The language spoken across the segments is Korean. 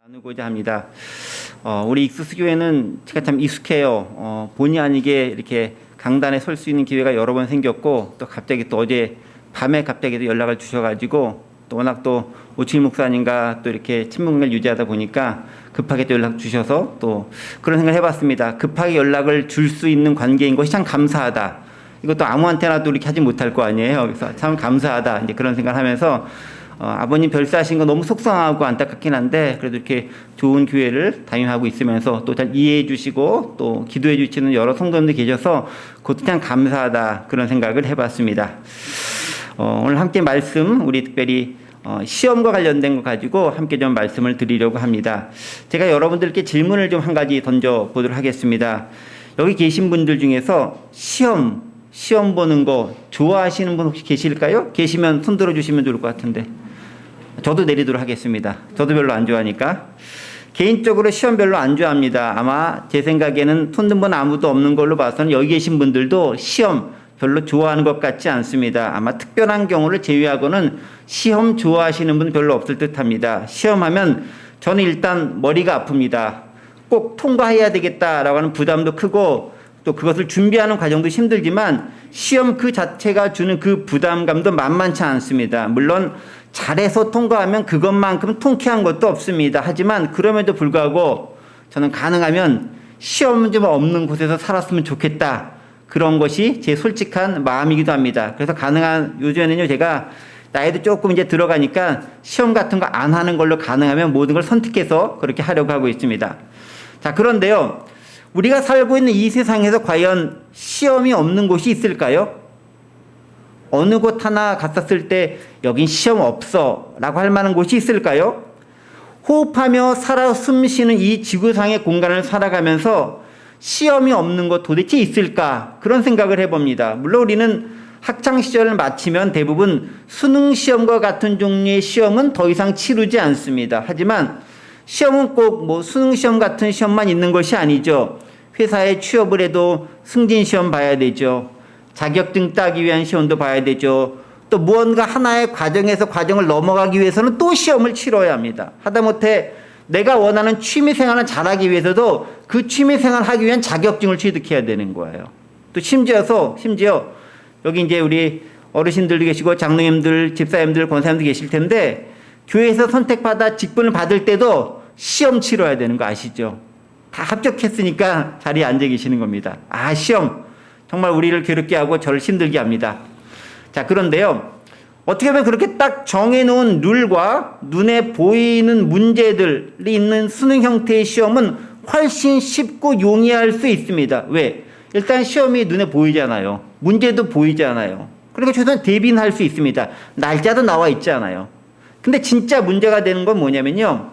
나누고자 합니다. 우리 익수수교회는 제가 참 익숙해요. 본의 아니게 이렇게 강단에 설 수 있는 기회가 여러 번 생겼고, 또 갑자기 또 어제 밤에 갑자기 또 연락을 주셔가지고, 또 워낙 또 오칠 목사님과 또 이렇게 친분을 유지하다 보니까 급하게 또 연락 주셔서 또 그런 생각을 해봤습니다. 급하게 연락을 줄 수 있는 관계인 것이 참 감사하다. 이것도 아무한테나도 이렇게 하지 못할 거 아니에요. 그래서 참 감사하다. 이제 그런 생각을 하면서 아버님 별세하신 거 너무 속상하고 안타깝긴 한데 그래도 이렇게 좋은 교회를 담임하고 있으면서 또 잘 이해해 주시고 또 기도해 주시는 여러 성도님들 계셔서 그것도 참 감사하다 그런 생각을 해봤습니다. 오늘 함께 말씀 우리 특별히 시험과 관련된 거 가지고 함께 좀 말씀을 드리려고 합니다. 제가 여러분들께 질문을 좀 한 가지 던져보도록 하겠습니다. 여기 계신 분들 중에서 시험 보는 거 좋아하시는 분 혹시 계실까요? 계시면 손 들어주시면 좋을 것 같은데. 저도 내리도록 하겠습니다. 저도 별로 안 좋아하니까. 개인적으로 시험 별로 안 좋아합니다. 아마 제 생각에는 손 든 분 아무도 없는 걸로 봐서는 여기 계신 분들도 시험 별로 좋아하는 것 같지 않습니다. 아마 특별한 경우를 제외하고는 시험 좋아하시는 분 별로 없을 듯합니다. 시험하면 저는 일단 머리가 아픕니다. 꼭 통과해야 되겠다라고 하는 부담도 크고 또 그것을 준비하는 과정도 힘들지만 시험 그 자체가 주는 그 부담감도 만만치 않습니다. 물론 잘해서 통과하면 그것만큼 통쾌한 것도 없습니다. 하지만 그럼에도 불구하고 저는 가능하면 시험 문제가 없는 곳에서 살았으면 좋겠다. 그런 것이 제 솔직한 마음이기도 합니다. 그래서 가능한 요즘에는요 제가 나이도 조금 이제 들어가니까 시험 같은 거 안 하는 걸로 가능하면 모든 걸 선택해서 그렇게 하려고 하고 있습니다. 자, 그런데요. 우리가 살고 있는 이 세상에서 과연 시험이 없는 곳이 있을까요? 어느 곳 하나 갔었을 때 여긴 시험 없어 라고 할 만한 곳이 있을까요? 호흡하며 살아 숨쉬는 이 지구상의 공간을 살아가면서 시험이 없는 곳 도대체 있을까? 그런 생각을 해봅니다. 물론 우리는 학창시절을 마치면 대부분 수능시험과 같은 종류의 시험은 더 이상 치르지 않습니다. 하지만 시험은 꼭 수능시험 같은 시험만 있는 것이 아니죠. 회사에 취업을 해도 승진시험 봐야 되죠. 자격증 따기 위한 시험도 봐야 되죠. 또 무언가 하나의 과정을 넘어가기 위해서는 또 시험을 치러야 합니다. 하다못해 내가 원하는 취미생활을 잘하기 위해서도 그 취미생활을 하기 위한 자격증을 취득해야 되는 거예요. 또 심지어 여기 이제 우리 어르신들도 계시고 장로님들, 집사님들, 권사님들 계실 텐데 교회에서 선택받아 직분을 받을 때도 시험 치러야 되는 거 아시죠? 다 합격했으니까 자리에 앉아 계시는 겁니다. 시험. 정말 우리를 괴롭게 하고 저를 힘들게 합니다. 자, 그런데요. 어떻게 보면 그렇게 딱 정해놓은 룰과 눈에 보이는 문제들이 있는 수능 형태의 시험은 훨씬 쉽고 용이할 수 있습니다. 왜? 일단 시험이 눈에 보이잖아요. 문제도 보이잖아요. 그러니까 최소한 대비는 할 수 있습니다. 날짜도 나와 있잖아요. 근데 진짜 문제가 되는 건 뭐냐면요.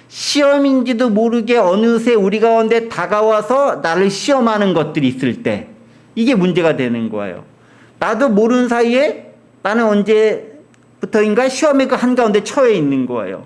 시험인지도 모르게 어느새 우리 가운데 다가와서 나를 시험하는 것들이 있을 때 이게 문제가 되는 거예요. 나도 모르는 사이에 나는 언제부터인가 시험의 그 한가운데 처해 있는 거예요.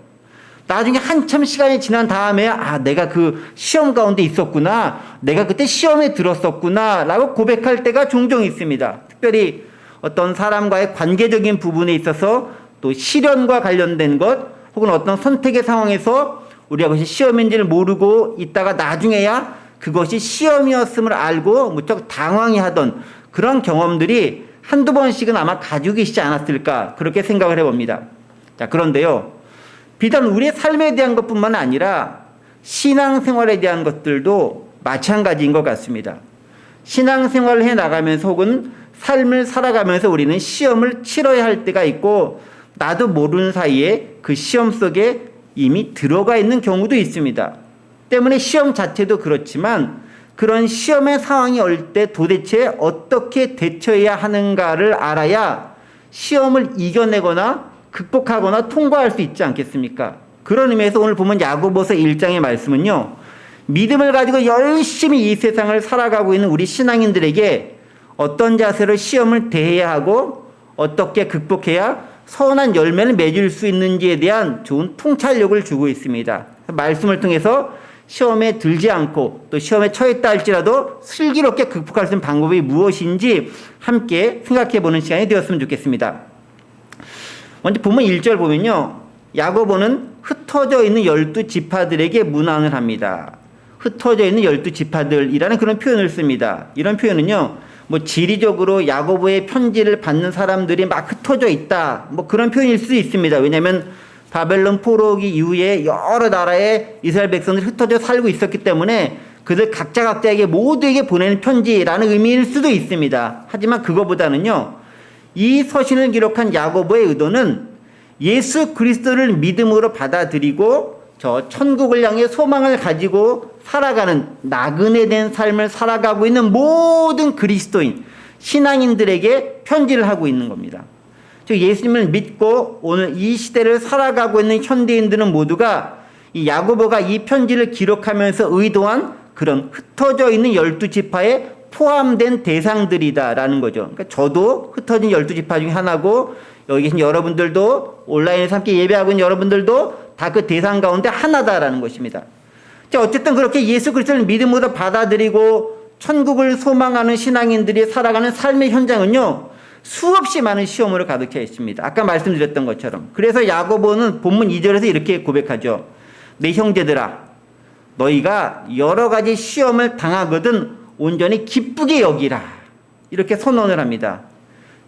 나중에 한참 시간이 지난 다음에 내가 그 시험 가운데 있었구나. 내가 그때 시험에 들었었구나 라고 고백할 때가 종종 있습니다. 특별히 어떤 사람과의 관계적인 부분에 있어서 또 실현과 관련된 것 혹은 어떤 선택의 상황에서 우리가 그것이 시험인지를 모르고 있다가 나중에야 그것이 시험이었음을 알고 무척 당황해하던 그런 경험들이 한두 번씩은 아마 가지고 계시지 않았을까 그렇게 생각을 해봅니다. 자, 그런데요. 비단 우리의 삶에 대한 것뿐만 아니라 신앙생활에 대한 것들도 마찬가지인 것 같습니다. 신앙생활을 해나가면서 혹은 삶을 살아가면서 우리는 시험을 치러야 할 때가 있고 나도 모르는 사이에 그 시험 속에 이미 들어가 있는 경우도 있습니다. 때문에 시험 자체도 그렇지만 그런 시험의 상황이 올 때 도대체 어떻게 대처해야 하는가를 알아야 시험을 이겨내거나 극복하거나 통과할 수 있지 않겠습니까? 그런 의미에서 오늘 보면 야고보서 1장의 말씀은요. 믿음을 가지고 열심히 이 세상을 살아가고 있는 우리 신앙인들에게 어떤 자세로 시험을 대해야 하고 어떻게 극복해야 선한 열매를 맺을 수 있는지에 대한 좋은 통찰력을 주고 있습니다. 말씀을 통해서 시험에 들지 않고 또 시험에 처했다 할지라도 슬기롭게 극복할 수 있는 방법이 무엇인지 함께 생각해 보는 시간이 되었으면 좋겠습니다. 먼저 본문 1절 보면요. 야고보는 흩어져 있는 12지파들에게 문안을 합니다. 흩어져 있는 12지파들이라는 그런 표현을 씁니다. 이런 표현은요, 뭐 지리적으로 야고보의 편지를 받는 사람들이 막 흩어져 있다, 뭐 그런 표현일 수 있습니다. 왜냐하면 바벨론 포로기 이후에 여러 나라의 이스라엘 백성들이 흩어져 살고 있었기 때문에 그들 각자에게 모두에게 보내는 편지라는 의미일 수도 있습니다. 하지만 그거보다는요, 이 서신을 기록한 야고보의 의도는 예수 그리스도를 믿음으로 받아들이고 저 천국을 향해 소망을 가지고 살아가는 나그네 된 삶을 살아가고 있는 모든 그리스도인, 신앙인들에게 편지를 하고 있는 겁니다. 즉 예수님을 믿고 오늘 이 시대를 살아가고 있는 현대인들은 모두가 이 야고보가 이 편지를 기록하면서 의도한 그런 흩어져 있는 12지파에 포함된 대상들이다라는 거죠. 그러니까 저도 흩어진 12지파 중에 하나고 여기 계신 여러분들도 온라인에서 함께 예배하고 있는 여러분들도 다 그 대상 가운데 하나다라는 것입니다. 자, 어쨌든 그렇게 예수 그리스도를 믿음으로 받아들이고 천국을 소망하는 신앙인들이 살아가는 삶의 현장은요, 수없이 많은 시험으로 가득해 있습니다. 아까 말씀드렸던 것처럼. 그래서 야고보는 본문 2절에서 이렇게 고백하죠. 내 형제들아, 너희가 여러 가지 시험을 당하거든 온전히 기쁘게 여기라. 이렇게 선언을 합니다.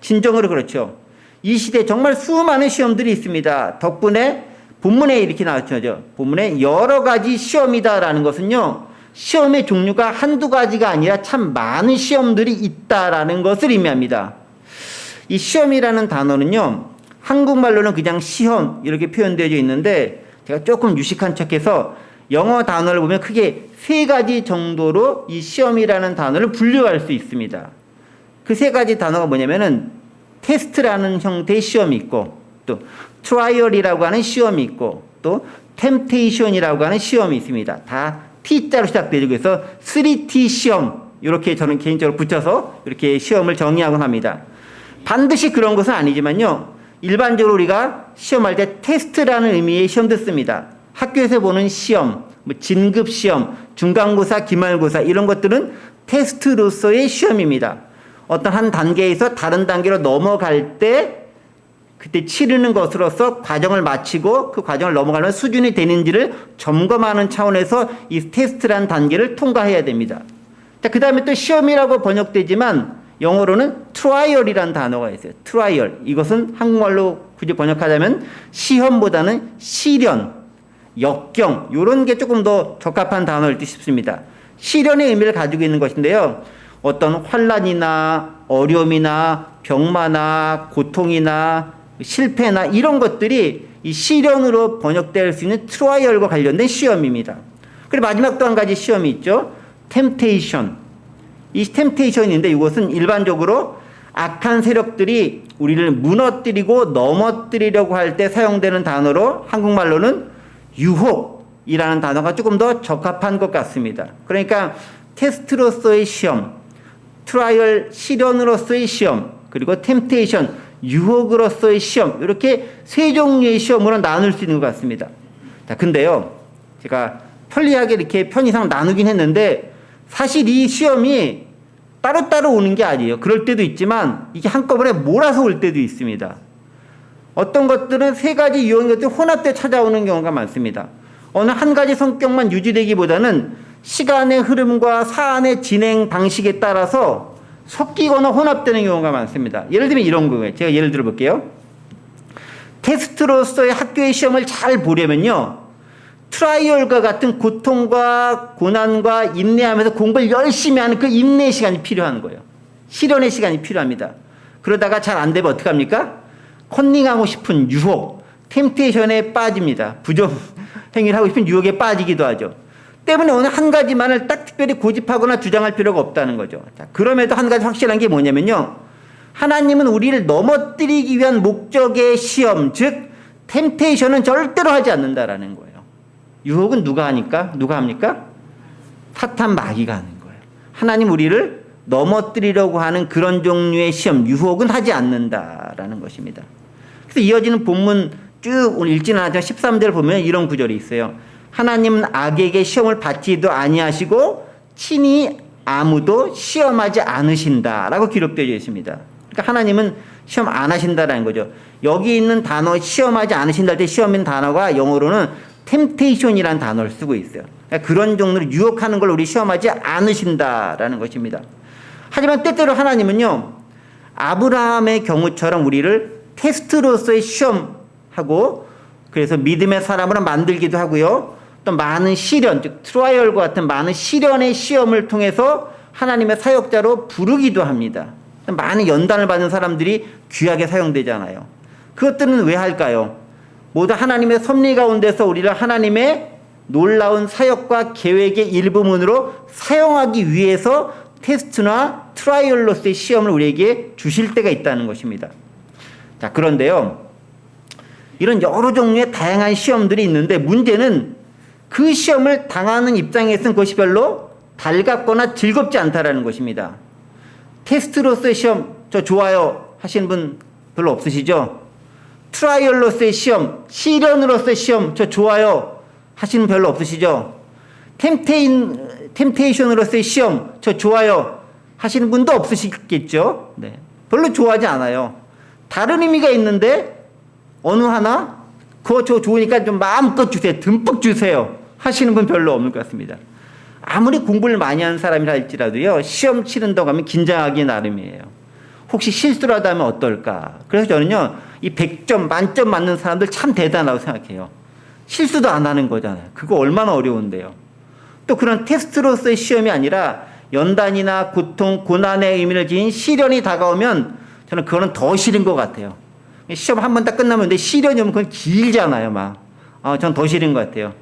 진정으로 그렇죠. 이 시대에 정말 수많은 시험들이 있습니다. 덕분에 본문에 이렇게 나왔죠. 본문에 여러 가지 시험이다라는 것은요, 시험의 종류가 한두 가지가 아니라 참 많은 시험들이 있다라는 것을 의미합니다. 이 시험이라는 단어는요, 한국말로는 그냥 시험 이렇게 표현되어 있는데 제가 조금 유식한 척해서 영어 단어를 보면 크게 세 가지 정도로 이 시험이라는 단어를 분류할 수 있습니다. 그 세 가지 단어가 뭐냐면은 테스트라는 형태의 시험이 있고, 또 트라이얼이라고 하는 시험이 있고, 또 템테이션이라고 하는 시험이 있습니다. 다 T자로 시작되죠. 그래서 3T 시험, 이렇게 저는 개인적으로 붙여서 이렇게 시험을 정의하곤 합니다. 반드시 그런 것은 아니지만요, 일반적으로 우리가 시험할 때 테스트라는 의미의 시험도 씁니다. 학교에서 보는 시험, 뭐 진급 시험, 중간고사, 기말고사 이런 것들은 테스트로서의 시험입니다. 어떤 한 단계에서 다른 단계로 넘어갈 때 그때 치르는 것으로서 과정을 마치고 그 과정을 넘어가는 수준이 되는지를 점검하는 차원에서 이 테스트라는 단계를 통과해야 됩니다. 자, 그 다음에 또 시험이라고 번역되지만 영어로는 트라이얼이라는 단어가 있어요. 트라이얼. 이것은 한국말로 굳이 번역하자면 시험보다는 시련, 역경 이런 게 조금 더 적합한 단어일 듯 싶습니다. 시련의 의미를 가지고 있는 것인데요. 어떤 환난이나 어려움이나 병마나 고통이나 실패나 이런 것들이 이 시련으로 번역될 수 있는 트라이얼과 관련된 시험입니다. 그리고 마지막 또 한 가지 시험이 있죠. 템테이션. 이 템테이션인데 이것은 일반적으로 악한 세력들이 우리를 무너뜨리고 넘어뜨리려고 할 때 사용되는 단어로 한국말로는 유혹이라는 단어가 조금 더 적합한 것 같습니다. 그러니까 테스트로서의 시험, 트라이얼 시련으로서의 시험, 그리고 템테이션 유혹으로서의 시험, 이렇게 세 종류의 시험으로 나눌 수 있는 것 같습니다. 자, 근데요, 제가 편리하게 이렇게 편의상 나누긴 했는데 사실 이 시험이 따로따로 오는 게 아니에요. 그럴 때도 있지만 이게 한꺼번에 몰아서 올 때도 있습니다. 어떤 것들은 세 가지 유형의 것들이 혼합돼 찾아오는 경우가 많습니다. 어느 한 가지 성격만 유지되기보다는 시간의 흐름과 사안의 진행 방식에 따라서 섞이거나 혼합되는 경우가 많습니다. 예를 들면 이런 거예요. 제가 예를 들어 볼게요. 테스트로서의 학교의 시험을 잘 보려면요, 트라이얼과 같은 고통과 고난과 인내하면서 공부를 열심히 하는 그 인내의 시간이 필요한 거예요. 실현의 시간이 필요합니다. 그러다가 잘 안 되면 어떡합니까? 컨닝하고 싶은 유혹, 템테이션에 빠집니다. 부정 행위를 하고 싶은 유혹에 빠지기도 하죠. 때문에 어느 한 가지만을 딱 특별히 고집하거나 주장할 필요가 없다는 거죠. 자, 그럼에도 한 가지 확실한 게 뭐냐면요, 하나님은 우리를 넘어뜨리기 위한 목적의 시험, 즉 템테이션은 절대로 하지 않는다라는 거예요. 유혹은 누가 하니까? 누가 합니까? 사탄 마귀가 하는 거예요. 하나님 우리를 넘어뜨리려고 하는 그런 종류의 시험, 유혹은 하지 않는다라는 것입니다. 그래서 이어지는 본문 쭉 오늘 읽지는 않았지만 13절을 보면 이런 구절이 있어요. 하나님은 악에게 시험을 받지도 아니하시고 친히 아무도 시험하지 않으신다라고 기록되어 있습니다. 그러니까 하나님은 시험 안 하신다라는 거죠. 여기 있는 단어 시험하지 않으신다 할 때 시험인 단어가 영어로는 템테이션이라는 단어를 쓰고 있어요. 그러니까 그런 종류로 유혹하는 걸 우리 시험하지 않으신다라는 것입니다. 하지만 때때로 하나님은요, 아브라함의 경우처럼 우리를 테스트로서의 시험하고, 그래서 믿음의 사람으로 만들기도 하고요, 또 많은 시련, 즉 트라이얼과 같은 많은 시련의 시험을 통해서 하나님의 사역자로 부르기도 합니다. 많은 연단을 받는 사람들이 귀하게 사용되잖아요. 그것들은 왜 할까요? 모두 하나님의 섭리 가운데서 우리를 하나님의 놀라운 사역과 계획의 일부분으로 사용하기 위해서 테스트나 트라이얼로서의 시험을 우리에게 주실 때가 있다는 것입니다. 자, 그런데요, 이런 여러 종류의 다양한 시험들이 있는데 문제는 그 시험을 당하는 입장에서는 그것이 별로 달갑거나 즐겁지 않다라는 것입니다. 테스트로서의 시험, 저 좋아요 하시는 분 별로 없으시죠? 트라이얼로서의 시험, 시련으로서의 시험, 저 좋아요 하시는 분 별로 없으시죠? 템테이션으로서의 시험, 저 좋아요 하시는 분도 없으시겠죠? 네. 별로 좋아하지 않아요. 다른 의미가 있는데 어느 하나 그거 저 좋으니까 좀 마음껏 주세요, 듬뿍 주세요 하시는 분 별로 없는 것 같습니다. 아무리 공부를 많이 하는 사람이라 할지라도요, 시험 치른다고 하면 긴장하기 나름이에요. 혹시 실수라도 하면 어떨까? 그래서 저는요, 이 100점 만점 맞는 사람들 참 대단하다고 생각해요. 실수도 안 하는 거잖아요. 그거 얼마나 어려운데요. 또 그런 테스트로서의 시험이 아니라 연단이나 고통, 고난의 의미를 지닌 시련이 다가오면 저는 그거는 더 싫은 것 같아요. 시험 한 번 딱 끝나면 근데 시련이 오면 그건 길잖아요, 막. 전 더 싫은 것 같아요.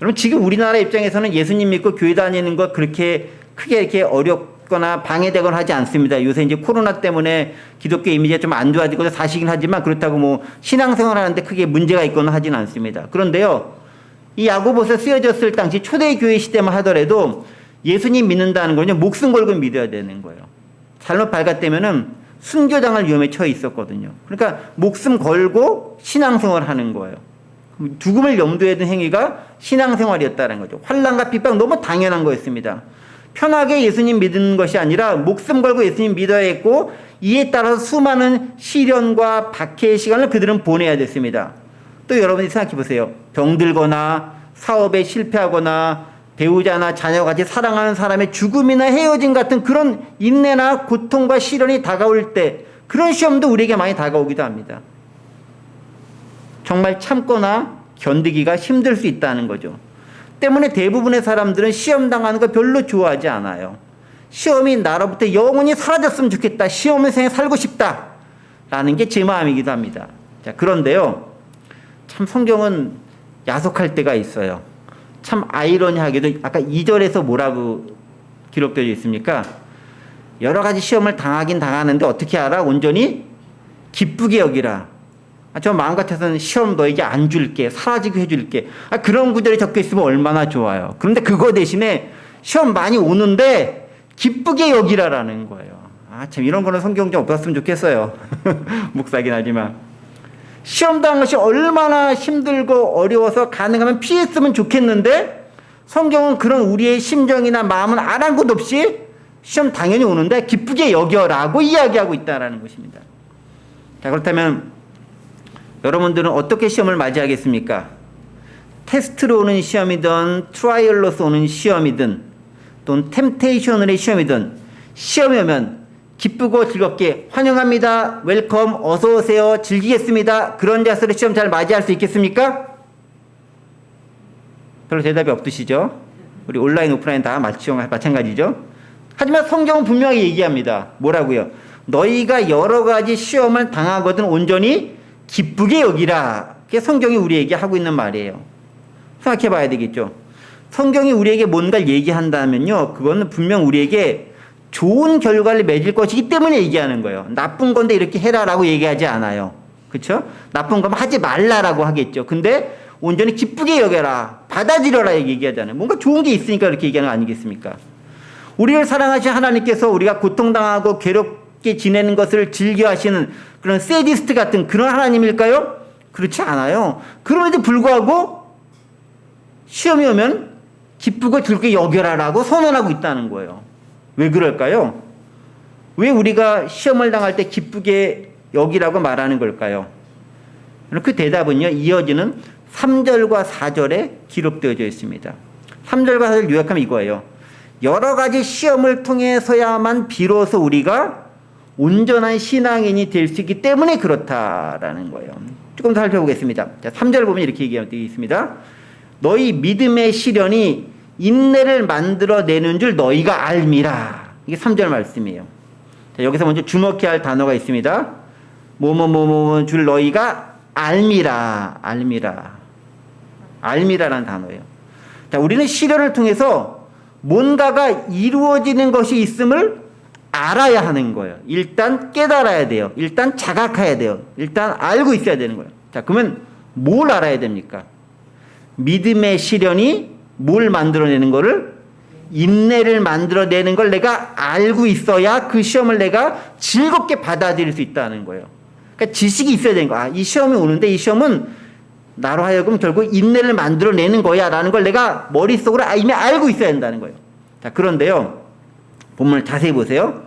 여러분, 지금 우리나라 입장에서는 예수님 믿고 교회 다니는 것 그렇게 크게 이렇게 어렵거나 방해되거나 하지 않습니다. 요새 이제 코로나 때문에 기독교 이미지가 좀 안 좋아지고 사시긴 하지만 그렇다고 뭐 신앙생활 하는데 크게 문제가 있거나 하진 않습니다. 그런데요, 이 야고보서 쓰여졌을 당시 초대교회 시대만 하더라도 예수님 믿는다는 거는요, 목숨 걸고 믿어야 되는 거예요. 잘못 발각되면은 순교당할 위험에 처해 있었거든요. 그러니까 목숨 걸고 신앙생활을 하는 거예요. 죽음을 염두에 둔 행위가 신앙생활이었다는 거죠. 환난과 핍박 너무 당연한 거였습니다. 편하게 예수님 믿는 것이 아니라 목숨 걸고 예수님 믿어야 했고, 이에 따라서 수많은 시련과 박해의 시간을 그들은 보내야 됐습니다. 또 여러분이 생각해 보세요. 병들거나 사업에 실패하거나 배우자나 자녀같이 사랑하는 사람의 죽음이나 헤어짐 같은 그런 인내나 고통과 시련이 다가올 때, 그런 시험도 우리에게 많이 다가오기도 합니다. 정말 참거나 견디기가 힘들 수 있다는 거죠. 때문에 대부분의 사람들은 시험 당하는 거 별로 좋아하지 않아요. 시험이 나로부터 영원히 사라졌으면 좋겠다, 시험의 생에 살고 싶다 라는 게 제 마음이기도 합니다. 자, 그런데요, 참 성경은 야속할 때가 있어요. 참 아이러니하게도 아까 2절에서 뭐라고 기록되어 있습니까? 여러 가지 시험을 당하긴 당하는데 어떻게 알아? 온전히 기쁘게 여기라. 저 마음 같아서는 시험 너에게 안 줄게, 사라지게 해줄게. 그런 구절이 적혀 있으면 얼마나 좋아요. 그런데 그거 대신에 시험 많이 오는데 기쁘게 여기라라는 거예요. 참 이런 거는 성경 좀 없었으면 좋겠어요. 목사긴 하지만. 시험 당한 것이 얼마나 힘들고 어려워서 가능하면 피했으면 좋겠는데, 성경은 그런 우리의 심정이나 마음은 아랑곳 없이 시험 당연히 오는데 기쁘게 여겨라고 이야기하고 있다는 것입니다. 자, 그렇다면 여러분들은 어떻게 시험을 맞이하겠습니까? 테스트로 오는 시험이든 트라이얼로서 오는 시험이든 또는 템테이션의 시험이든, 시험이 오면 기쁘고 즐겁게 환영합니다, 웰컴, 어서 오세요, 즐기겠습니다, 그런 자세로 시험 잘 맞이할 수 있겠습니까? 별로 대답이 없으시죠? 우리 온라인 오프라인 다 마찬가지죠. 하지만 성경은 분명히 얘기합니다. 뭐라고요? 너희가 여러 가지 시험을 당하거든 온전히 기쁘게 여기라. 그게 성경이 우리에게 하고 있는 말이에요. 생각해 봐야 되겠죠. 성경이 우리에게 뭔가를 얘기한다면요, 그거는 분명 우리에게 좋은 결과를 맺을 것이기 때문에 얘기하는 거예요. 나쁜 건데 이렇게 해라라고 얘기하지 않아요. 그렇죠? 나쁜 거면 하지 말라라고 하겠죠. 근데 온전히 기쁘게 여겨라, 받아들여라 얘기하잖아요. 뭔가 좋은 게 있으니까 이렇게 얘기하는 거 아니겠습니까? 우리를 사랑하신 하나님께서 우리가 고통당하고 괴롭게 지내는 것을 즐겨하시는 그런 세디스트 같은 그런 하나님일까요? 그렇지 않아요. 그럼에도 불구하고 시험이 오면 기쁘고 즐겁게 여겨라라고 선언하고 있다는 거예요. 왜 그럴까요? 왜 우리가 시험을 당할 때 기쁘게 여기라고 말하는 걸까요? 그 대답은요, 이어지는 3절과 4절에 기록되어져 있습니다. 3절과 4절 요약하면 이거예요. 여러 가지 시험을 통해서야만 비로소 우리가 온전한 신앙인이 될 수 있기 때문에 그렇다라는 거예요. 조금 더 살펴보겠습니다. 자, 3절 보면 이렇게 얘기하고 있습니다. 너희 믿음의 시련이 인내를 만들어내는 줄 너희가 알미라. 이게 3절 말씀이에요. 자, 여기서 먼저 주목해야 할 단어가 있습니다. 뭐뭐뭐뭐 줄 너희가 알미라. 알미라라는 단어예요. 자, 우리는 시련을 통해서 뭔가가 이루어지는 것이 있음을 알아야 하는 거예요. 일단 깨달아야 돼요. 일단 자각해야 돼요. 일단 알고 있어야 되는 거예요. 자, 그러면 뭘 알아야 됩니까? 믿음의 시련이 뭘 만들어내는 거를? 인내를 만들어내는 걸 내가 알고 있어야 그 시험을 내가 즐겁게 받아들일 수 있다는 거예요. 그러니까 지식이 있어야 되는 거야. 이 시험이 오는데 이 시험은 나로 하여금 결국 인내를 만들어내는 거야 라는 걸 내가 머릿속으로 이미 알고 있어야 된다는 거예요. 자, 그런데요, 본문을 자세히 보세요.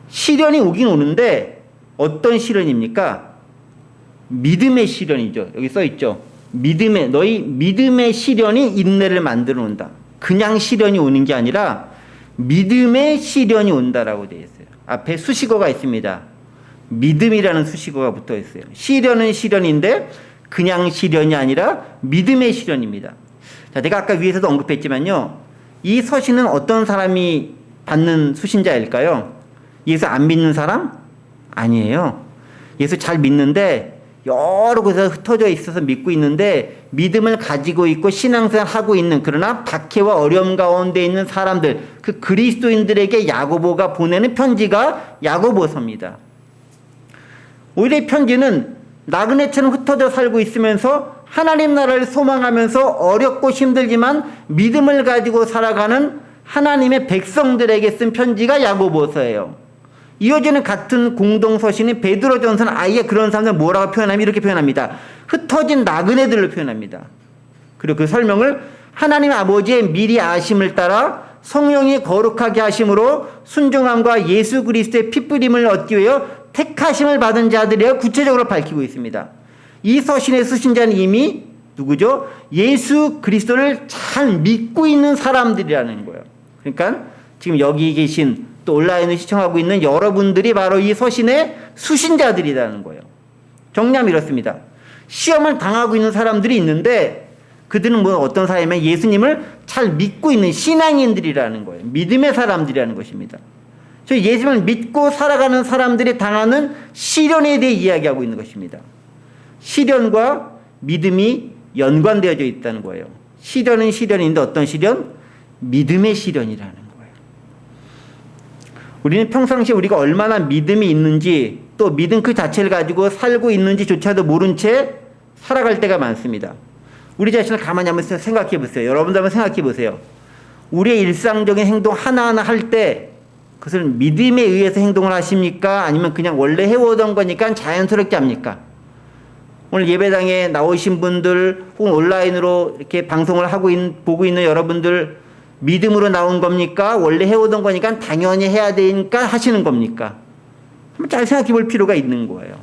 시련이 오긴 오는데 어떤 시련입니까? 믿음의 시련이죠. 여기 써 있죠. 너희 믿음의 시련이 인내를 만들어 온다. 그냥 시련이 오는 게 아니라 믿음의 시련이 온다라고 되어 있어요. 앞에 수식어가 있습니다. 믿음이라는 수식어가 붙어 있어요. 시련은 시련인데 그냥 시련이 아니라 믿음의 시련입니다. 자, 내가 아까 위에서도 언급했지만요. 이 서신은 어떤 사람이 받는 수신자일까요? 예수 안 믿는 사람? 아니에요. 예수 잘 믿는데 여러 곳에서 흩어져 있어서 믿고 있는데 믿음을 가지고 있고 신앙생활 하고 있는, 그러나 박해와 어려움 가운데 있는 사람들, 그 그리스도인들에게 야고보가 보내는 편지가 야고보서입니다. 오히려 이 편지는 나그네처럼 흩어져 살고 있으면서 하나님 나라를 소망하면서 어렵고 힘들지만 믿음을 가지고 살아가는 하나님의 백성들에게 쓴 편지가 야고보서예요. 이어지는 같은 공동서신인 베드로전서는 아예 그런 사람들 뭐라고 표현하면 이렇게 표현합니다. 흩어진 나그네들로 표현합니다. 그리고 그 설명을 하나님 아버지의 미리 아심을 따라 성령이 거룩하게 하심으로 순종함과 예수 그리스도의 피뿌림을 얻기 위하여 택하심을 받은 자들이여 구체적으로 밝히고 있습니다. 이 서신의 수신자는 이미 누구죠? 예수 그리스도를 잘 믿고 있는 사람들이라는 거예요. 그러니까 지금 여기 계신 또 온라인을 시청하고 있는 여러분들이 바로 이 서신의 수신자들이라는 거예요. 정리하면 이렇습니다. 시험을 당하고 있는 사람들이 있는데 그들은 뭐 어떤 사람이면 예수님을 잘 믿고 있는 신앙인들이라는 거예요. 믿음의 사람들이라는 것입니다. 저 예수님을 믿고 살아가는 사람들이 당하는 시련에 대해 이야기하고 있는 것입니다. 시련과 믿음이 연관되어져 있다는 거예요. 시련은 시련인데 어떤 시련? 믿음의 시련이라는 거예요. 우리는 평상시에 우리가 얼마나 믿음이 있는지 또 믿음 그 자체를 가지고 살고 있는지조차도 모른 채 살아갈 때가 많습니다. 우리 자신을 가만히 한번 생각해 보세요. 여러분도 한번 생각해 보세요. 우리의 일상적인 행동 하나하나 할 때 그것을 믿음에 의해서 행동을 하십니까? 아니면 그냥 원래 해오던 거니까 자연스럽게 합니까? 오늘 예배당에 나오신 분들 혹은 온라인으로 이렇게 방송을 보고 있는 여러분들 믿음으로 나온 겁니까? 원래 해오던 거니까 당연히 해야 되니까 하시는 겁니까? 한번 잘 생각해 볼 필요가 있는 거예요.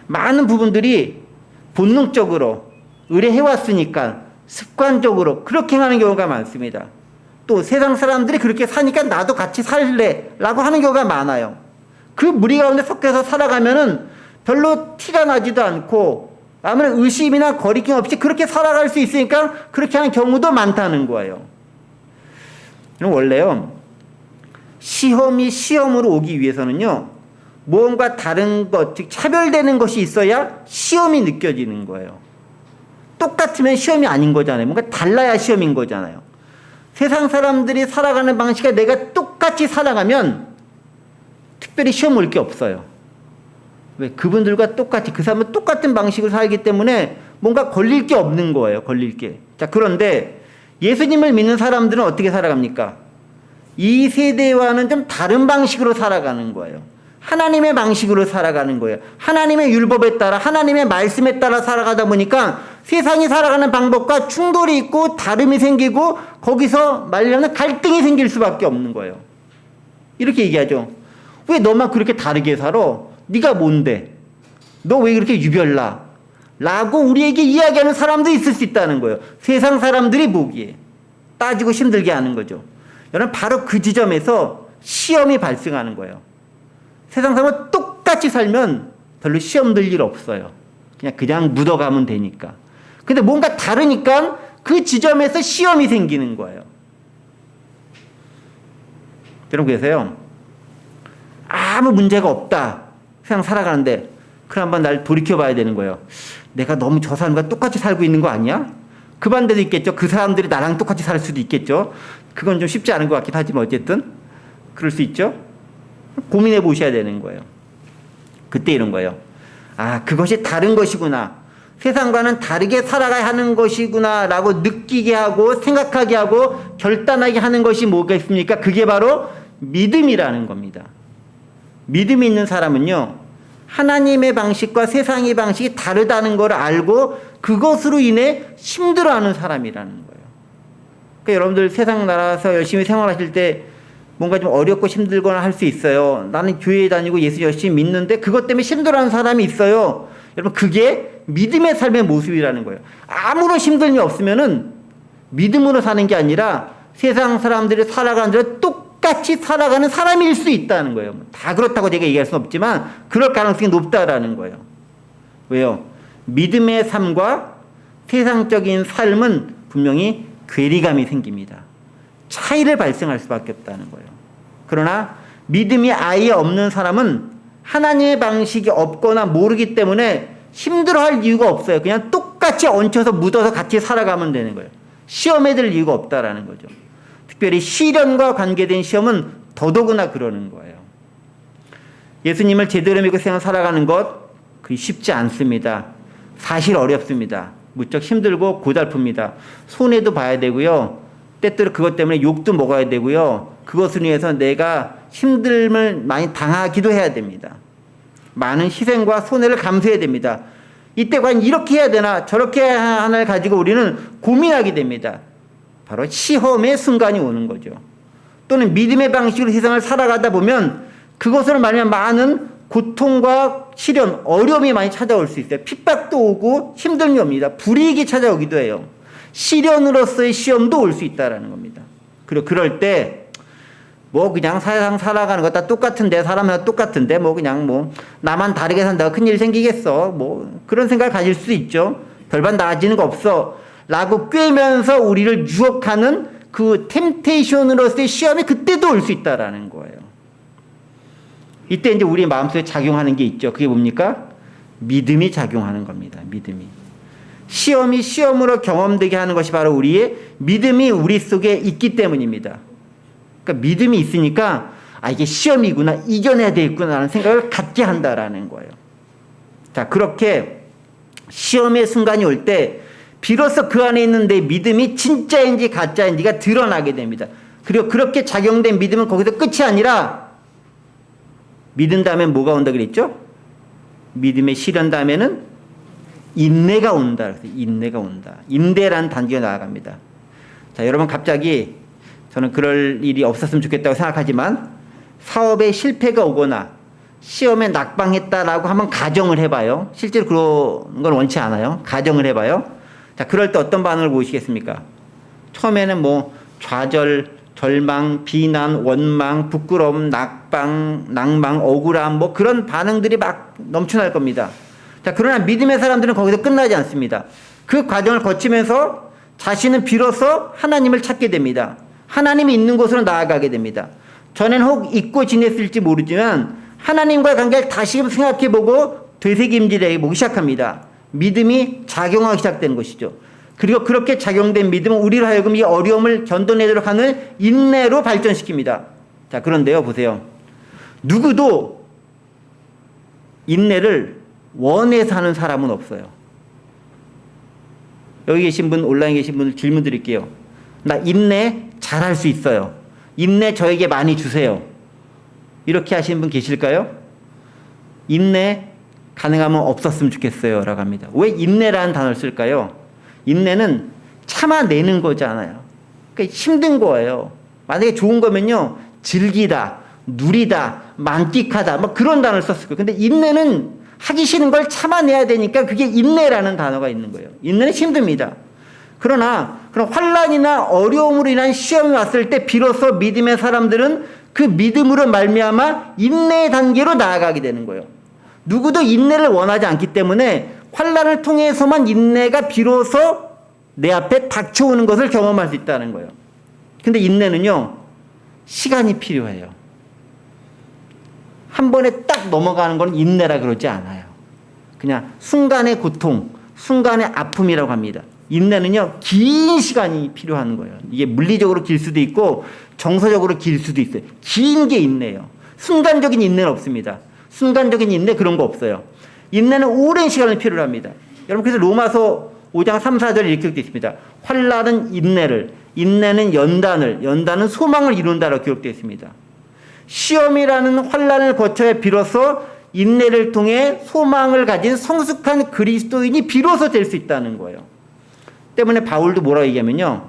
많은 부분들이 본능적으로 의뢰해왔으니까 습관적으로 그렇게 하는 경우가 많습니다. 또 세상 사람들이 그렇게 사니까 나도 같이 살래 라고 하는 경우가 많아요. 그 무리 가운데 섞여서 살아가면은 별로 티가 나지도 않고 아무런 의심이나 거리낌 없이 그렇게 살아갈 수 있으니까 그렇게 하는 경우도 많다는 거예요. 원래요, 시험이 시험으로 오기 위해서는요, 무언가 다른 것, 즉 차별되는 것이 있어야 시험이 느껴지는 거예요. 똑같으면 시험이 아닌 거잖아요. 뭔가 달라야 시험인 거잖아요. 세상 사람들이 살아가는 방식과 내가 똑같이 살아가면 특별히 시험 올 게 없어요. 왜? 그분들과 똑같이, 그 사람은 똑같은 방식으로 살기 때문에 뭔가 걸릴 게 없는 거예요. 걸릴 게. 자, 그런데 예수님을 믿는 사람들은 어떻게 살아갑니까? 이 세대와는 좀 다른 방식으로 살아가는 거예요. 하나님의 방식으로 살아가는 거예요. 하나님의 율법에 따라, 하나님의 말씀에 따라 살아가다 보니까 세상이 살아가는 방법과 충돌이 있고 다름이 생기고 거기서 말하자면 갈등이 생길 수밖에 없는 거예요. 이렇게 얘기하죠. 왜 너만 그렇게 다르게 살아? 네가 뭔데? 너 왜 그렇게 유별나? 라고 우리에게 이야기하는 사람도 있을 수 있다는 거예요. 세상 사람들이 보기에. 따지고 힘들게 하는 거죠. 여러분, 바로 그 지점에서 시험이 발생하는 거예요. 세상 사람은 똑같이 살면 별로 시험 들 일 없어요. 그냥 묻어가면 되니까. 근데 뭔가 다르니까 그 지점에서 시험이 생기는 거예요. 여러분, 그래서요, 아무 문제가 없다. 세상 살아가는데, 그럼 한번 날 돌이켜봐야 되는 거예요. 내가 너무 저 사람과 똑같이 살고 있는 거 아니야? 그 반대도 있겠죠. 그 사람들이 나랑 똑같이 살 수도 있겠죠. 그건 좀 쉽지 않은 것 같긴 하지만 어쨌든 그럴 수 있죠. 고민해 보셔야 되는 거예요. 그때 이런 거예요. 아, 그것이 다른 것이구나. 세상과는 다르게 살아가야 하는 것이구나 라고 느끼게 하고 생각하게 하고 결단하게 하는 것이 뭐가 있습니까? 그게 바로 믿음이라는 겁니다. 믿음이 있는 사람은요, 하나님의 방식과 세상의 방식이 다르다는 걸 알고 그것으로 인해 힘들어하는 사람이라는 거예요. 그러니까 여러분들 세상 나라에서 열심히 생활하실 때 뭔가 좀 어렵고 힘들거나 할 수 있어요. 나는 교회에 다니고 예수 열심히 믿는데 그것 때문에 힘들어하는 사람이 있어요. 여러분, 그게 믿음의 삶의 모습이라는 거예요. 아무런 힘듦이 없으면은 믿음으로 사는 게 아니라 세상 사람들이 살아가는 대로 똑같이 살아가는 사람일 수 있다는 거예요. 다 그렇다고 제가 얘기할 수는 없지만 그럴 가능성이 높다라는 거예요. 왜요? 믿음의 삶과 세상적인 삶은 분명히 괴리감이 생깁니다. 차이를 발생할 수밖에 없다는 거예요. 그러나 믿음이 아예 없는 사람은 하나님의 방식이 없거나 모르기 때문에 힘들어할 이유가 없어요. 그냥 똑같이 얹혀서 묻어서 같이 살아가면 되는 거예요. 시험에 들 이유가 없다라는 거죠. 특별히 시련과 관계된 시험은 더더구나 그러는 거예요. 예수님을 제대로 믿고 세상 살아가는 것, 그게 쉽지 않습니다. 사실 어렵습니다. 무척 힘들고 고달픕니다. 손해도 봐야 되고요. 때때로 그것 때문에 욕도 먹어야 되고요. 그것을 위해서 내가 힘듦을 많이 당하기도 해야 됩니다. 많은 희생과 손해를 감수해야 됩니다. 이때 과연 이렇게 해야 되나 저렇게 하나를 가지고 우리는 고민하게 됩니다. 바로 시험의 순간이 오는 거죠. 또는 믿음의 방식으로 세상을 살아가다 보면 그것으로 말하면 많은 고통과 시련, 어려움이 많이 찾아올 수 있어요. 핍박도 오고 힘듦이 옵니다. 불이익이 찾아오기도 해요. 시련으로서의 시험도 올 수 있다는 겁니다. 그리고 그럴 때 뭐 그냥 세상 살아가는 거 다 똑같은데 사람마다 똑같은데 뭐 그냥 뭐 나만 다르게 산다고 큰일 생기겠어 뭐 그런 생각을 가질 수 있죠. 별반 나아지는 거 없어 라고 꿰면서 우리를 유혹하는 그 템테이션으로서의 시험이 그때도 올 수 있다라는 거예요. 이때 이제 우리 마음속에 작용하는 게 있죠. 그게 뭡니까? 믿음이 작용하는 겁니다. 믿음이. 시험이 시험으로 경험되게 하는 것이 바로 우리의 믿음이 우리 속에 있기 때문입니다. 그러니까 믿음이 있으니까 아 이게 시험이구나 이겨내야 되겠구나라는 생각을 갖게 한다라는 거예요. 자, 그렇게 시험의 순간이 올 때 비로소 그 안에 있는 내 믿음이 진짜인지 가짜인지가 드러나게 됩니다. 그리고 그렇게 작용된 믿음은 거기서 끝이 아니라 믿은 다음에 뭐가 온다 그랬죠? 믿음의 시련 다음에는 인내가 온다. 그래서 인내가 온다. 인내라는 단계가 나아갑니다. 자, 여러분 갑자기 저는 그럴 일이 없었으면 좋겠다고 생각하지만 사업에 실패가 오거나 시험에 낙방했다라고 한번 가정을 해봐요. 실제로 그런 건 원치 않아요. 가정을 해봐요. 자, 그럴 때 어떤 반응을 보이시겠습니까? 처음에는 뭐 좌절, 절망, 비난, 원망, 부끄러움, 낙방, 낭망, 억울함 뭐 그런 반응들이 막 넘쳐날 겁니다. 자, 그러나 믿음의 사람들은 거기서 끝나지 않습니다. 그 과정을 거치면서 자신은 비로소 하나님을 찾게 됩니다. 하나님이 있는 곳으로 나아가게 됩니다. 전에는 혹 잊고 지냈을지 모르지만 하나님과의 관계를 다시금 생각해보고 되새김질해보기 시작합니다. 믿음이 작용하기 시작된 것이죠. 그리고 그렇게 작용된 믿음은 우리로 하여금 이 어려움을 견뎌내도록 하는 인내로 발전시킵니다. 자, 그런데요, 보세요. 누구도 인내를 원해서 하는 사람은 없어요. 여기 계신 분, 온라인 계신 분들 질문 드릴게요. 나 인내 잘할 수 있어요. 인내 저에게 많이 주세요. 이렇게 하시는 분 계실까요? 인내 가능하면 없었으면 좋겠어요. 라고 합니다. 왜 인내라는 단어를 쓸까요? 인내는 참아내는 거잖아요. 그러니까 힘든 거예요. 만약에 좋은 거면요. 즐기다, 누리다, 만끽하다, 뭐 그런 단어를 썼을 거예요. 근데 인내는 하기 싫은 걸 참아내야 되니까 그게 인내라는 단어가 있는 거예요. 인내는 힘듭니다. 그러나 그런 환난이나 어려움으로 인한 시험이 왔을 때 비로소 믿음의 사람들은 그 믿음으로 말미암아 인내의 단계로 나아가게 되는 거예요. 누구도 인내를 원하지 않기 때문에 환난을 통해서만 인내가 비로소 내 앞에 닥쳐오는 것을 경험할 수 있다는 거예요. 근데 인내는요, 시간이 필요해요. 한 번에 딱 넘어가는 건 인내라 그러지 않아요. 그냥 순간의 고통, 순간의 아픔이라고 합니다. 인내는요, 긴 시간이 필요한 거예요. 이게 물리적으로 길 수도 있고 정서적으로 길 수도 있어요. 긴 게 인내예요. 순간적인 인내는 없습니다. 순간적인 인내 그런 거 없어요. 인내는 오랜 시간을 필요로 합니다. 여러분, 그래서 로마서 5장 3, 4절에 이렇게 되어 있습니다. 환난은 인내를, 인내는 연단을, 연단은 소망을 이룬다라고 기록되어 있습니다. 시험이라는 환난을 거쳐야 비로소 인내를 통해 소망을 가진 성숙한 그리스도인이 비로소 될 수 있다는 거예요. 때문에 바울도 뭐라고 얘기하면요,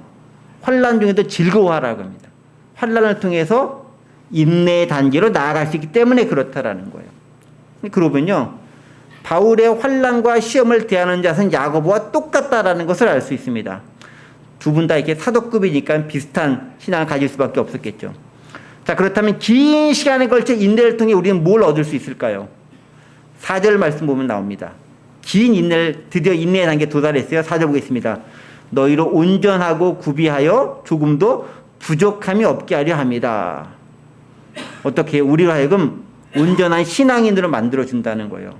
환난 중에도 즐거워하라고 합니다. 환난을 통해서 인내의 단계로 나아갈 수 있기 때문에 그렇다라는 거예요. 그러면요, 바울의 환난과 시험을 대하는 자는 야고보와 똑같다라는 것을 알 수 있습니다. 두 분 다 이렇게 사도급이니까 비슷한 신앙을 가질 수밖에 없었겠죠. 자, 그렇다면 긴 시간에 걸쳐 인내를 통해 우리는 뭘 얻을 수 있을까요? 4절 말씀 보면 나옵니다. 긴 인내를, 드디어 인내의 단계에 도달했어요. 4절 보겠습니다. 너희로 온전하고 구비하여 조금도 부족함이 없게 하려 합니다. 어떻게 우리로 하여금 온전한 신앙인으로 만들어준다는 거예요.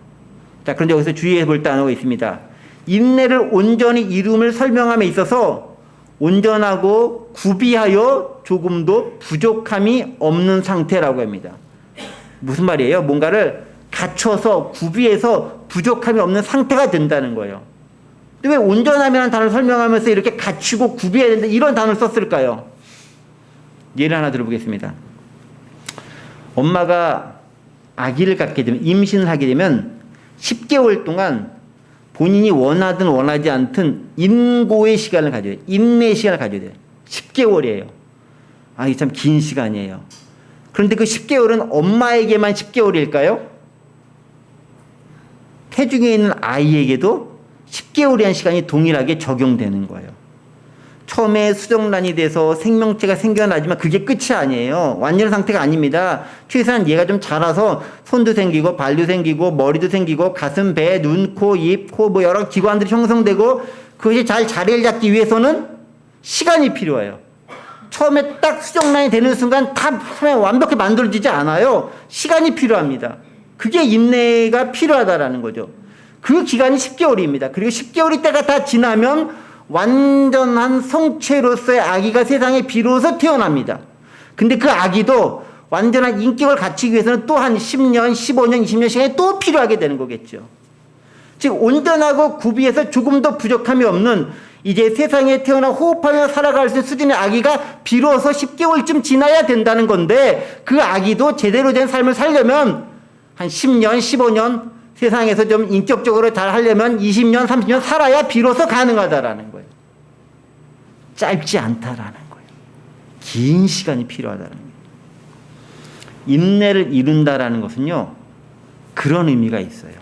자, 그런데 여기서 주의해 볼 단어가 있습니다. 인내를 온전히 이룸을 설명함에 있어서 온전하고 구비하여 조금도 부족함이 없는 상태라고 합니다. 무슨 말이에요? 뭔가를 갖춰서 구비해서 부족함이 없는 상태가 된다는 거예요. 근데 왜 온전함이라는 단어를 설명하면서 이렇게 갖추고 구비해야 된다 이런 단어를 썼을까요? 예를 하나 들어보겠습니다. 엄마가 아기를 갖게 되면, 임신을 하게 되면 10개월 동안 본인이 원하든 원하지 않든 인고의 시간을 가져야 돼요. 인내의 시간을 가져야 돼요. 10개월이에요. 아, 이게 참 긴 시간이에요. 그런데 그 10개월은 엄마에게만 10개월일까요? 태중에 있는 아이에게도 10개월이라는 시간이 동일하게 적용되는 거예요. 처음에 수정란이 돼서 생명체가 생겨나지만 그게 끝이 아니에요. 완전한 상태가 아닙니다. 최소한 얘가 좀 자라서 손도 생기고 발도 생기고 머리도 생기고 가슴, 배, 눈, 코, 입, 코 뭐 여러 기관들이 형성되고 그것이 잘 자리를 잡기 위해서는 시간이 필요해요. 처음에 딱 수정란이 되는 순간 다 완벽히 만들어지지 않아요. 시간이 필요합니다. 그게 인내가 필요하다라는 거죠. 그 기간이 10개월입니다. 그리고 10개월이 때가 다 지나면 완전한 성체로서의 아기가 세상에 비로소 태어납니다. 근데 그 아기도 완전한 인격을 갖추기 위해서는 또 한 10년, 15년, 20년 시간이 또 필요하게 되는 거겠죠. 즉 온전하고 구비해서 조금 더 부족함이 없는 이제 세상에 태어나 호흡하며 살아갈 수 있는 수준의 아기가 비로소 10개월쯤 지나야 된다는 건데 그 아기도 제대로 된 삶을 살려면 한 10년, 15년 세상에서 좀 인격적으로 잘 하려면 20년, 30년 살아야 비로소 가능하다라는 거예요. 짧지 않다라는 거예요. 긴 시간이 필요하다는 거예요. 인내를 이룬다라는 것은요, 그런 의미가 있어요.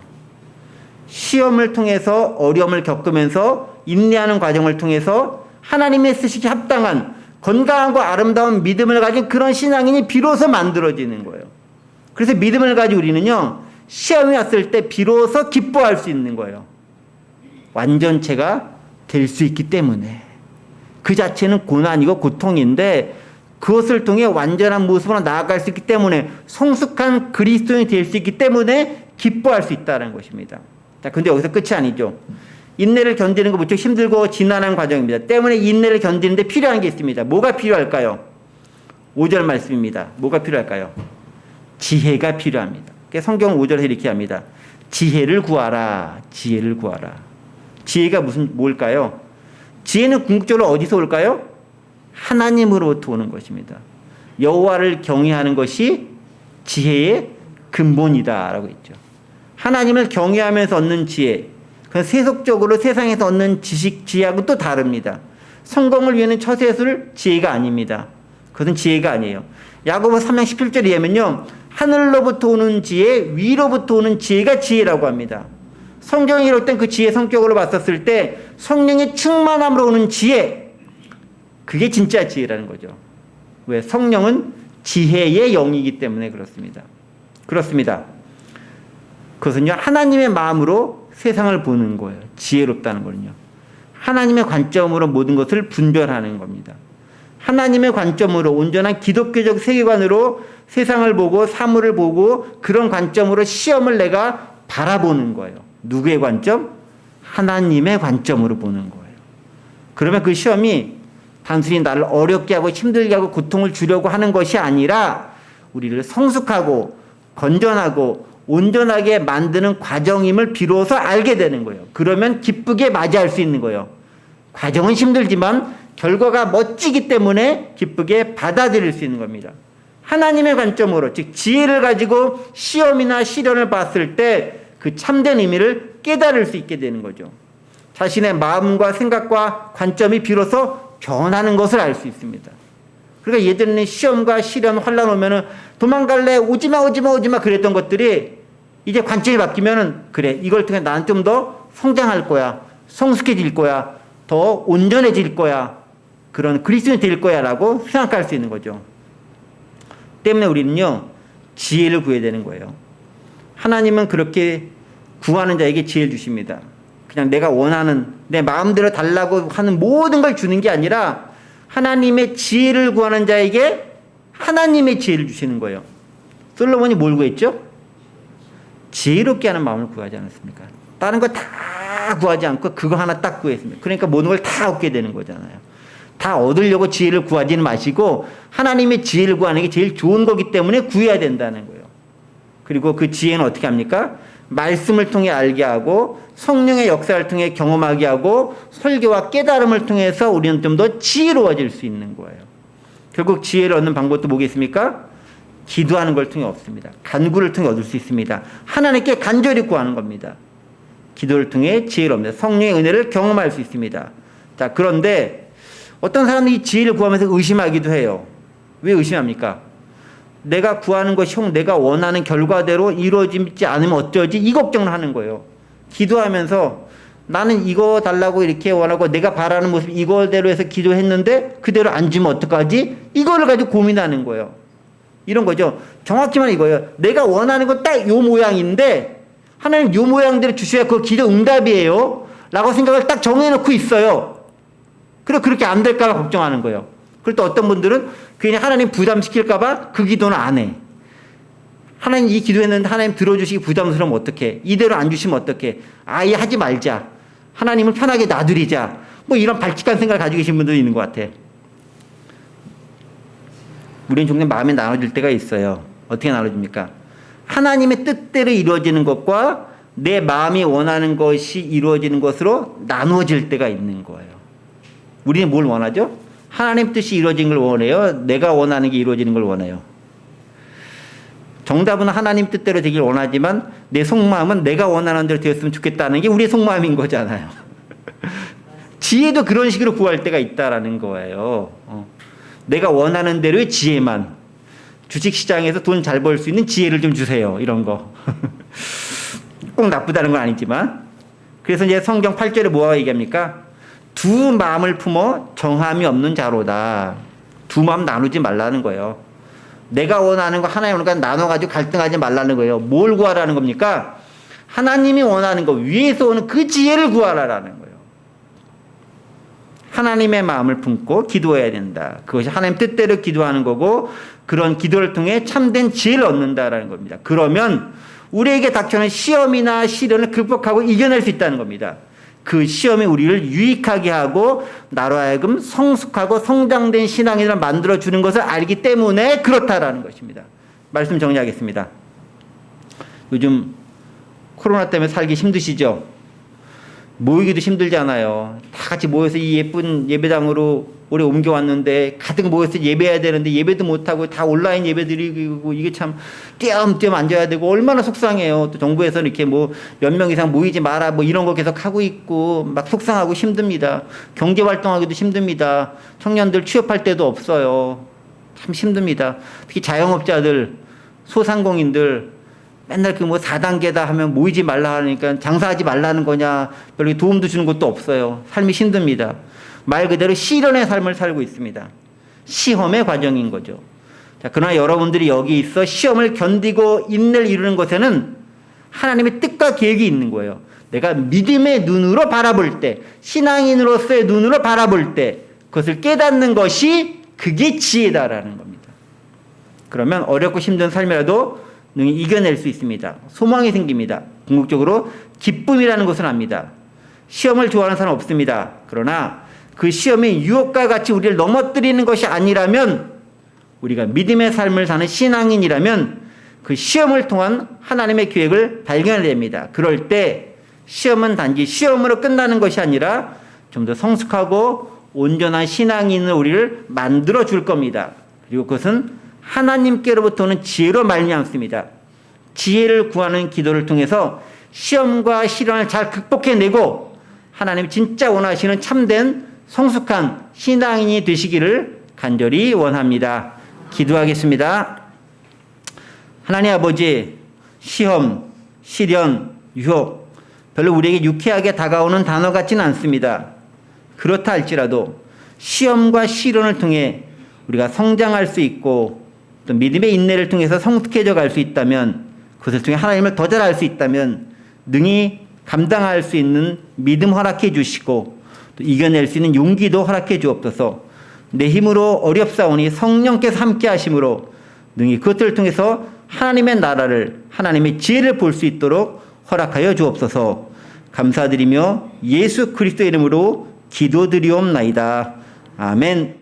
시험을 통해서 어려움을 겪으면서 인내하는 과정을 통해서 하나님의 쓰시기 합당한 건강하고 아름다운 믿음을 가진 그런 신앙인이 비로소 만들어지는 거예요. 그래서 믿음을 가지고 우리는요, 시험이 왔을 때 비로소 기뻐할 수 있는 거예요. 완전체가 될 수 있기 때문에. 그 자체는 고난이고 고통인데 그것을 통해 완전한 모습으로 나아갈 수 있기 때문에 성숙한 그리스도인이 될 수 있기 때문에 기뻐할 수 있다는 것입니다. 자, 근데 여기서 끝이 아니죠. 인내를 견디는 거 무척 힘들고 지난한 과정입니다. 때문에 인내를 견디는데 필요한 게 있습니다. 뭐가 필요할까요? 5절 말씀입니다. 뭐가 필요할까요? 지혜가 필요합니다. 성경 5절에 이렇게 합니다. 지혜를 구하라. 지혜를 구하라. 지혜가 뭘까요? 지혜는 궁극적으로 어디서 올까요? 하나님으로부터 오는 것입니다. 여호와를 경외하는 것이 지혜의 근본이다라고 했죠. 하나님을 경외하면서 얻는 지혜, 그건 세속적으로 세상에서 얻는 지식, 지혜하고 또 다릅니다. 성공을 위하는 처세술 지혜가 아닙니다. 그것은 지혜가 아니에요. 야고보 3장 17절에 의하면요, 하늘로부터 오는 지혜, 위로부터 오는 지혜가 지혜라고 합니다. 성경이 기록된 그 지혜 성격으로 봤었을 때 성령의 충만함으로 오는 지혜, 그게 진짜 지혜라는 거죠. 왜? 성령은 지혜의 영이기 때문에 그렇습니다. 그렇습니다. 그것은요, 하나님의 마음으로 세상을 보는 거예요. 지혜롭다는 거는요. 하나님의 관점으로 모든 것을 분별하는 겁니다. 하나님의 관점으로 온전한 기독교적 세계관으로 세상을 보고 사물을 보고 그런 관점으로 시험을 내가 바라보는 거예요. 누구의 관점? 하나님의 관점으로 보는 거예요. 그러면 그 시험이 단순히 나를 어렵게 하고 힘들게 하고 고통을 주려고 하는 것이 아니라 우리를 성숙하고 건전하고 온전하게 만드는 과정임을 비로소 알게 되는 거예요. 그러면 기쁘게 맞이할 수 있는 거예요. 과정은 힘들지만 결과가 멋지기 때문에 기쁘게 받아들일 수 있는 겁니다. 하나님의 관점으로, 즉 지혜를 가지고 시험이나 시련을 봤을 때 그 참된 의미를 깨달을 수 있게 되는 거죠. 자신의 마음과 생각과 관점이 비로소 변하는 것을 알 수 있습니다. 그러니까 예전에는 시험과 시련, 환란 오면은 도망갈래, 오지마 그랬던 것들이 이제 관점이 바뀌면은 그래, 이걸 통해 나는 좀 더 성장할 거야, 성숙해질 거야, 더 온전해질 거야, 그런 그리스도인이 될 거야 라고 생각할 수 있는 거죠. 때문에 우리는요, 지혜를 구해야 되는 거예요. 하나님은 그렇게 구하는 자에게 지혜를 주십니다. 그냥 내가 원하는, 내 마음대로 달라고 하는 모든 걸 주는 게 아니라 하나님의 지혜를 구하는 자에게 하나님의 지혜를 주시는 거예요. 솔로몬이 뭘 구했죠? 지혜롭게 하는 마음을 구하지 않았습니까? 다른 거 다 구하지 않고 그거 하나 딱 구했습니다. 그러니까 모든 걸 다 얻게 되는 거잖아요. 다 얻으려고 지혜를 구하지는 마시고 하나님의 지혜를 구하는 게 제일 좋은 거기 때문에 구해야 된다는 거예요. 그리고 그 지혜는 어떻게 합니까? 말씀을 통해 알게 하고 성령의 역사를 통해 경험하게 하고 설교와 깨달음을 통해서 우리는 좀 더 지혜로워질 수 있는 거예요. 결국 지혜를 얻는 방법도 뭐겠습니까? 기도하는 걸 통해 얻습니다. 간구를 통해 얻을 수 있습니다. 하나님께 간절히 구하는 겁니다. 기도를 통해 지혜를 얻습니다. 성령의 은혜를 경험할 수 있습니다. 자, 그런데 어떤 사람들이 지혜를 구하면서 의심하기도 해요. 왜 의심합니까? 내가 구하는 것이 혹 내가 원하는 결과대로 이루어지지 않으면 어쩌지? 이 걱정을 하는 거예요. 기도하면서 나는 이거 달라고 이렇게 원하고 내가 바라는 모습 이거대로 해서 기도했는데 그대로 안 주면 어떡하지? 이거를 가지고 고민하는 거예요. 이런 거죠. 정확히만 이거예요. 내가 원하는 건 딱 요 모양인데 하나님 요 모양대로 주셔야 그 기도 응답이에요. 라고 생각을 딱 정해놓고 있어요. 그리고 그렇게 안 될까 봐 걱정하는 거예요. 그리고 또 어떤 분들은 괜히 하나님 부담시킬까 봐 그 기도는 안 해. 하나님 이 기도했는데 하나님 들어주시기 부담스러우면 어떡해. 이대로 안 주시면 어떡해. 아예 하지 말자. 하나님을 편하게 놔두리자. 뭐 이런 발칙한 생각을 가지고 계신 분들도 있는 것 같아. 우리는 종종 마음이 나눠질 때가 있어요. 어떻게 나눠집니까? 하나님의 뜻대로 이루어지는 것과 내 마음이 원하는 것이 이루어지는 것으로 나누어질 때가 있는 거예요. 우리는 뭘 원하죠? 하나님 뜻이 이루어진 걸 원해요? 내가 원하는 게 이루어지는 걸 원해요? 정답은 하나님 뜻대로 되길 원하지만 내 속마음은 내가 원하는 대로 되었으면 좋겠다는 게 우리의 속마음인 거잖아요. 지혜도 그런 식으로 구할 때가 있다라는 거예요. 내가 원하는 대로의 지혜만. 주식시장에서 돈 잘 벌 수 있는 지혜를 좀 주세요. 이런 거. 꼭 나쁘다는 건 아니지만. 그래서 이제 성경 8절에 뭐라고 얘기합니까? 두 마음을 품어 정함이 없는 자로다. 두 마음 나누지 말라는 거예요. 내가 원하는 거 하나님 원하는 거 나눠가지고 갈등하지 말라는 거예요. 뭘 구하라는 겁니까? 하나님이 원하는 거 위에서 오는 그 지혜를 구하라는 거예요. 하나님의 마음을 품고 기도해야 된다. 그것이 하나님 뜻대로 기도하는 거고 그런 기도를 통해 참된 지혜를 얻는다라는 겁니다. 그러면 우리에게 닥쳐오는 시험이나 시련을 극복하고 이겨낼 수 있다는 겁니다. 그 시험이 우리를 유익하게 하고 나로 하여금 성숙하고 성장된 신앙인을 만들어주는 것을 알기 때문에 그렇다라는 것입니다. 말씀 정리하겠습니다. 요즘 코로나 때문에 살기 힘드시죠? 모이기도 힘들잖아요. 다 같이 모여서 이 예쁜 예배당으로 올해 옮겨왔는데 가득 모여서 예배해야 되는데 예배도 못하고 다 온라인 예배드리고 이게 참 띄엄띄엄 앉아야 되고 얼마나 속상해요. 또 정부에서는 이렇게 뭐 몇 명 이상 모이지 마라 뭐 이런 거 계속 하고 있고 막 속상하고 힘듭니다. 경제 활동하기도 힘듭니다. 청년들 취업할 데도 없어요. 참 힘듭니다. 특히 자영업자들 소상공인들 맨날 그 뭐 4단계다 하면 모이지 말라 하니까 장사하지 말라는 거냐, 별로 도움도 주는 것도 없어요. 삶이 힘듭니다. 말 그대로 시련의 삶을 살고 있습니다. 시험의 과정인 거죠. 자, 그러나 여러분들이 여기 있어 시험을 견디고 인내를 이루는 것에는 하나님의 뜻과 계획이 있는 거예요. 내가 믿음의 눈으로 바라볼 때, 신앙인으로서의 눈으로 바라볼 때 그것을 깨닫는 것이 그게 지혜다라는 겁니다. 그러면 어렵고 힘든 삶이라도 능히 이겨낼 수 있습니다. 소망이 생깁니다. 궁극적으로 기쁨이라는 것은 압니다. 시험을 좋아하는 사람 없습니다. 그러나 그 시험이 유혹과 같이 우리를 넘어뜨리는 것이 아니라면, 우리가 믿음의 삶을 사는 신앙인이라면 그 시험을 통한 하나님의 계획을 발견해야 됩니다. 그럴 때 시험은 단지 시험으로 끝나는 것이 아니라 좀 더 성숙하고 온전한 신앙인을 우리를 만들어 줄 겁니다. 그리고 그것은 하나님께로부터 오는 지혜로 말미암습니다. 지혜를 구하는 기도를 통해서 시험과 시련을 잘 극복해내고 하나님 진짜 원하시는 참된 성숙한 신앙인이 되시기를 간절히 원합니다. 기도하겠습니다. 하나님 아버지, 시험, 시련, 유혹 별로 우리에게 유쾌하게 다가오는 단어 같지는 않습니다. 그렇다 할지라도 시험과 시련을 통해 우리가 성장할 수 있고 또 믿음의 인내를 통해서 성숙해져 갈 수 있다면, 그것을 통해 하나님을 더 잘 알 수 있다면 능히 감당할 수 있는 믿음 허락해 주시고 또 이겨낼 수 있는 용기도 허락해 주옵소서. 내 힘으로 어렵사오니 성령께서 함께 하심으로 능히 그것들을 통해서 하나님의 나라를, 하나님의 지혜를 볼 수 있도록 허락하여 주옵소서. 감사드리며 예수 그리스도의 이름으로 기도드리옵나이다. 아멘.